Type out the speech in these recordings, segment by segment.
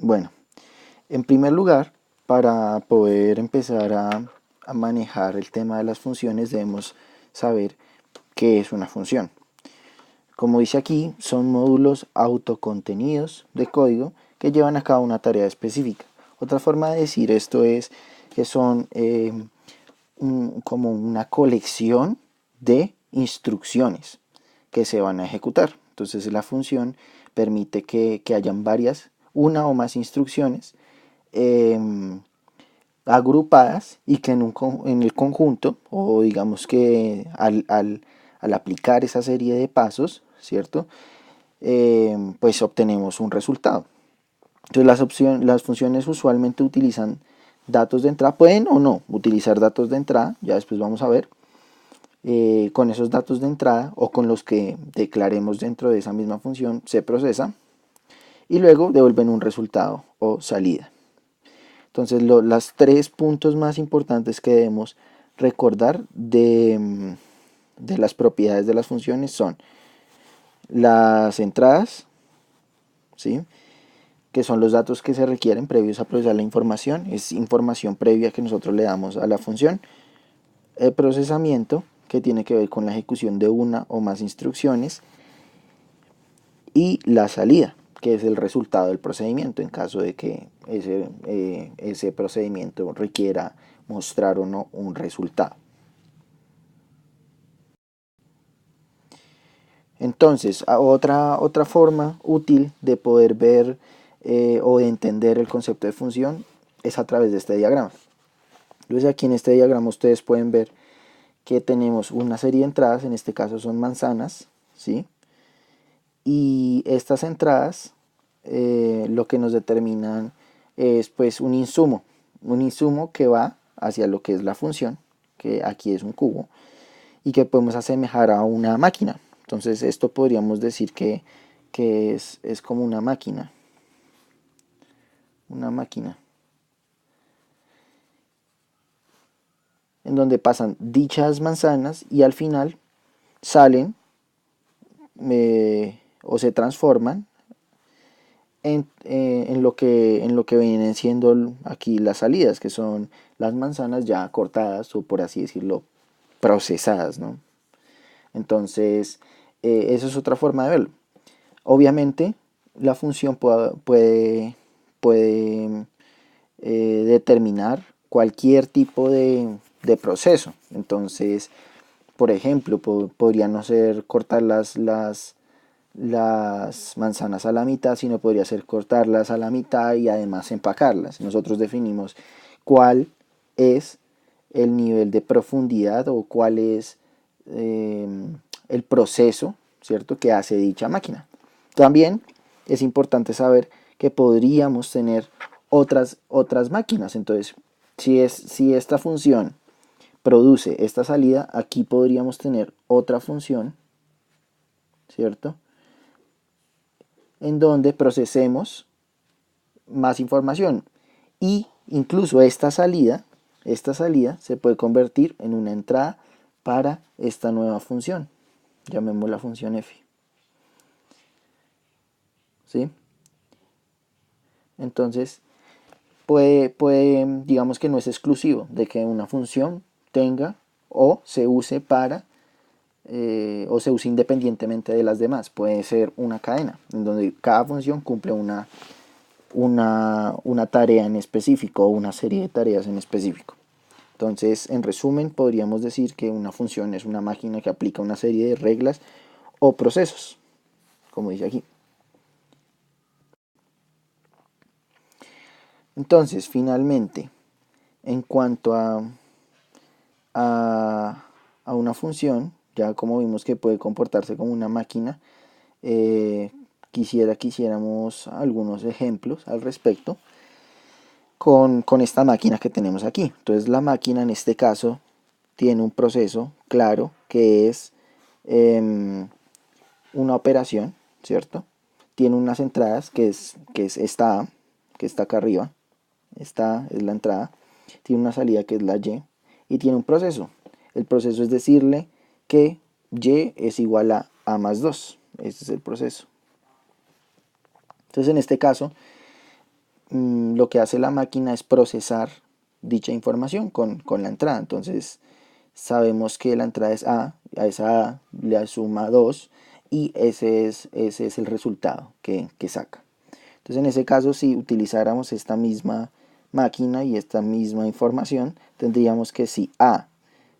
Bueno, en primer lugar, para poder empezar a manejar el tema de las funciones debemos saber qué es una función. Como dice aquí, son módulos autocontenidos de código que llevan a cabo una tarea específica. Otra forma de decir esto es que son como una colección de instrucciones que se van a ejecutar. Entonces la función permite que hayan una o más instrucciones eh, agrupadas y que en el conjunto, o digamos que al aplicar esa serie de pasos, ¿cierto? Pues obtenemos un resultado. Entonces las funciones usualmente utilizan datos de entrada, pueden o no utilizar datos de entrada, ya después vamos a ver, con esos datos de entrada o con los que declaremos dentro de esa misma función se procesa y luego devuelven un resultado o salida. Entonces los tres puntos más importantes que debemos recordar de las propiedades de las funciones son las entradas, ¿sí? Que son los datos que se requieren previos a procesar la información, es información previa que nosotros le damos a la función. El procesamiento, que tiene que ver con la ejecución de una o más instrucciones, y la salida, que es el resultado del procedimiento en caso de que ese procedimiento requiera mostrar o no un resultado. Entonces, otra forma útil de poder ver o de entender el concepto de función es a través de este diagrama. Entonces aquí en este diagrama ustedes pueden ver que tenemos una serie de entradas, en este caso son manzanas, ¿sí? Y estas entradas lo que nos determinan es pues un insumo que va hacia lo que es la función, que aquí es un cubo, y que podemos asemejar a una máquina. Entonces esto podríamos decir que es como una máquina, en donde pasan dichas manzanas y al final salen o se transforman en lo que vienen siendo aquí las salidas, que son las manzanas ya cortadas o por así decirlo, procesadas, ¿no? Entonces, eso es otra forma de verlo. Obviamente, la función puede determinar cualquier tipo de proceso. Entonces, por ejemplo, podría no ser cortar las manzanas a la mitad, sino podría ser cortarlas a la mitad y además empacarlas. Nosotros definimos cuál es el nivel de profundidad o cuál es el proceso, ¿cierto?, que hace dicha máquina. También es importante saber que podríamos tener otras máquinas. Entonces, si esta función produce esta salida, aquí podríamos tener otra función, ¿cierto?, en donde procesemos más información y incluso esta salida se puede convertir en una entrada para esta nueva función, llamemos la función f, ¿sí? Entonces digamos que no es exclusivo de que una función tenga o se use o se use independientemente de las demás. Puede ser una cadena en donde cada función cumple una tarea en específico o una serie de tareas en específico. Entonces, en resumen, podríamos decir que una función es una máquina que aplica una serie de reglas o procesos, como dice aquí. Entonces, finalmente, en cuanto a una función, ya como vimos que puede comportarse como una máquina, quisiéramos algunos ejemplos al respecto con esta máquina que tenemos aquí. Entonces la máquina en este caso tiene un proceso claro que es una operación, ¿cierto? Tiene unas entradas que es esta A, que está acá arriba. Esta es la entrada. Tiene una salida que es la y tiene un proceso. El proceso es decirle que y es igual a más 2. Este es el proceso. Entonces en este caso lo que hace la máquina es procesar dicha información con la entrada. Entonces sabemos que la entrada es a esa A le suma 2 y ese es el resultado que saca. Entonces en ese caso, si utilizáramos esta misma máquina y esta misma información, tendríamos que si A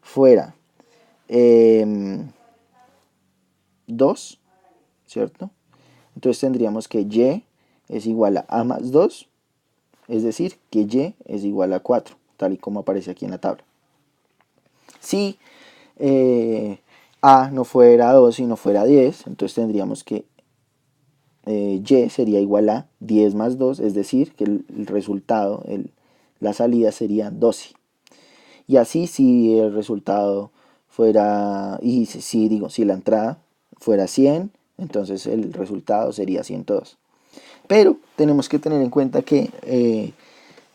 fuera 2, ¿cierto? Entonces tendríamos que Y es igual a más 2, es decir, que Y es igual a 4, tal y como aparece aquí en la tabla. Si A no fuera 2 sino fuera 10, entonces tendríamos que Y sería igual a 10 más 2, es decir, que el resultado, la salida sería 12. Y así si el resultado fuera, y si la entrada fuera 100, entonces el resultado sería 102. Pero tenemos que tener en cuenta que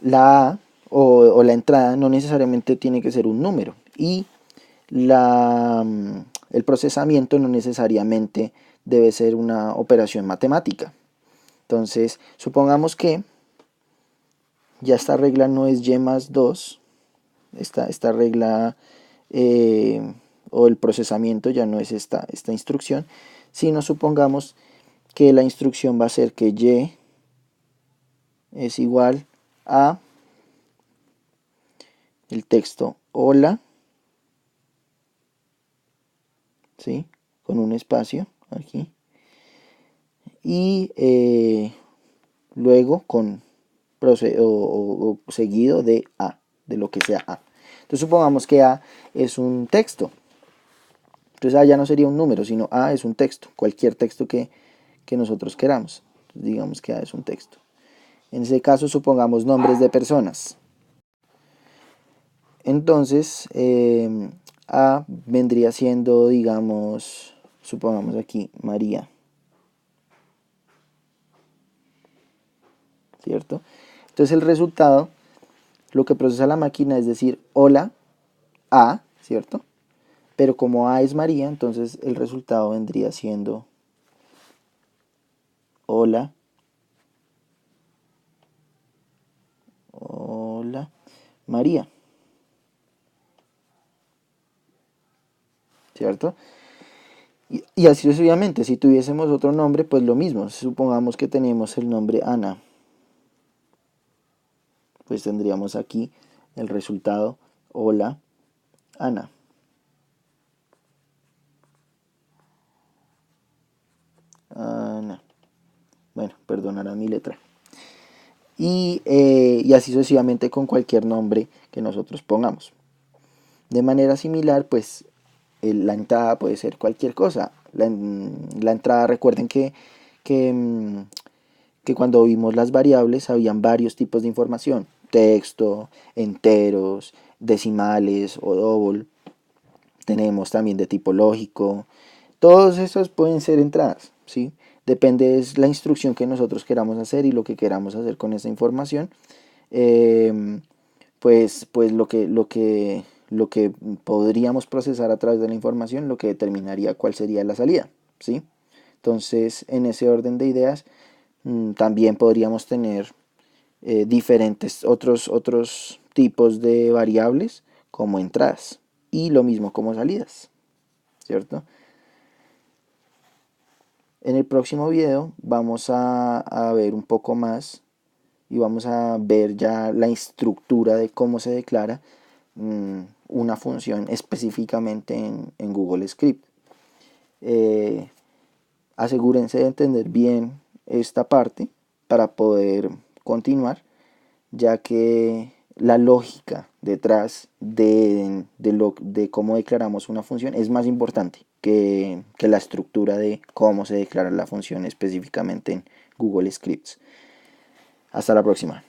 la A o la entrada no necesariamente tiene que ser un número. Y el procesamiento no necesariamente debe ser una operación matemática. Entonces, supongamos que ya esta regla no es y más 2, esta regla o el procesamiento ya no es esta instrucción, sino supongamos que la instrucción va a ser que y es igual a el texto hola, ¿sí? Con un espacio aquí, y luego o seguido de A, de lo que sea A. Entonces supongamos que A es un texto. Entonces A ya no sería un número, sino A es un texto, cualquier texto que nosotros queramos. Entonces, digamos que A es un texto. En ese caso supongamos nombres de personas. Entonces A vendría siendo, digamos, supongamos aquí María, ¿cierto? Entonces el resultado, lo que procesa la máquina es decir, hola, A, ¿cierto? Pero como A es María, entonces el resultado vendría siendo hola, hola, María, ¿cierto? Y así sucesivamente, si tuviésemos otro nombre, pues lo mismo. Supongamos que tenemos el nombre Ana, pues tendríamos aquí el resultado hola, Ana. Ana. Bueno, perdonará mi letra. Y así sucesivamente con cualquier nombre que nosotros pongamos. De manera similar, pues la entrada puede ser cualquier cosa. La entrada, recuerden que, que cuando vimos las variables habían varios tipos de información. Texto, enteros, decimales o double. Tenemos también de tipo lógico. Todos esos pueden ser entradas, ¿sí? Depende de la instrucción que nosotros queramos hacer y lo que queramos hacer con esa información. Pues lo que podríamos procesar a través de la información, lo que determinaría cuál sería la salida, ¿sí? Entonces, en ese orden de ideas, también podríamos tener diferentes otros tipos de variables como entradas y lo mismo como salidas, ¿cierto? En el próximo video vamos a ver un poco más y vamos a ver ya la estructura de cómo se declara una función específicamente en Google Script. Asegúrense de entender bien esta parte para poder continuar, ya que la lógica detrás de cómo declaramos una función es más importante que la estructura de cómo se declara la función específicamente en Google Scripts. Hasta la próxima.